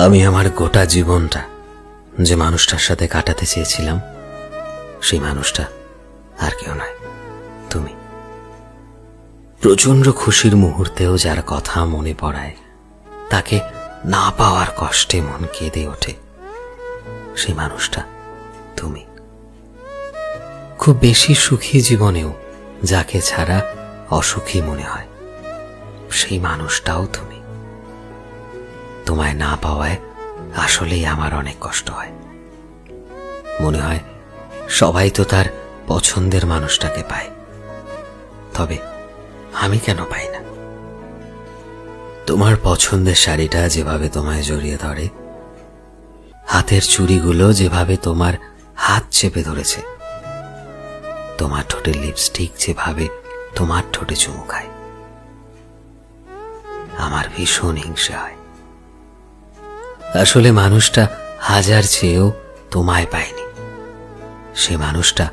আমি আমার গোটা জীবনটা যে মানুষটার সাথে কাটাতে চেয়েছিলাম, সেই মানুষটা আর কেউ নয়, তুমি। প্রচন্ড খুশির মুহূর্তেও যার কথা মনে পড়ায়, তাকে না পাওয়ার কষ্টে মন কেঁদে ওঠে, সেই মানুষটা তুমি। খুব বেশি সুখী জীবনেও যাকে ছাড়া অসুখী মনে হয়, সেই মানুষটাও তুমি। তোমায় না পাওয়ায় আসলেই আমার অনেক কষ্ট হয়। মনে হয় সবাই তো তার পছন্দের মানুষটাকে পায়, তবে আমি কেন পাই না? তোমার পছন্দের শাড়িটা যেভাবে তোমায় জড়িয়ে ধরে, হাতের চুড়িগুলো যেভাবে তোমার হাত চেপে ধরেছে, তোমার ঠোঁটের লিপস্টিক যেভাবে তোমার ঠোঁটে চুমু খায়, আমার ভীষণ হিংসে হয়। আসলে মানুষটা হাজার চেয়েও তোমায় পায়নি, সে মানুষটা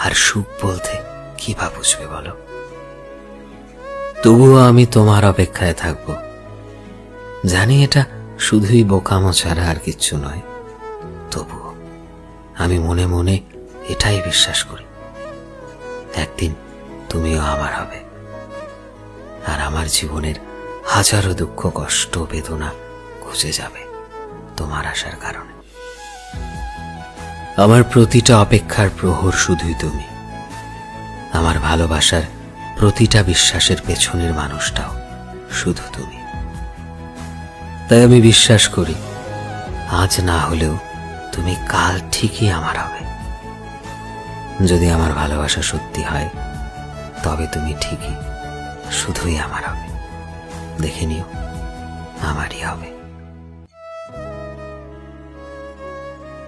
আর সুখ বলতে কি বা বুঝবে বলো? তবুও আমি তোমার অপেক্ষায় থাকব, জানি এটা শুধুই বোকামো ছাড়া আর কিচ্ছু নয়। তবুও আমি মনে মনে এটাই বিশ্বাস করি, একদিন তুমিও আমার হবে, আর আমার জীবনের হাজারো দুঃখ কষ্ট বেদনা ঘুচে যাবে তোমার আসার কারণে। আমার প্রতিটা অপেক্ষার প্রহর শুধুই তুমি, আমার ভালোবাসার প্রতিটা বিশ্বাসের পেছনের মানুষটাও শুধু তুমি। তাই আমি বিশ্বাস করি, আজ না হলেও তুমি কাল ঠিকই আমার হবে। যদি আমার ভালোবাসা সত্যি হয়, তবে তুমি ঠিকই শুধুই আমার হবে। দেখে নিও, আমারই হবে।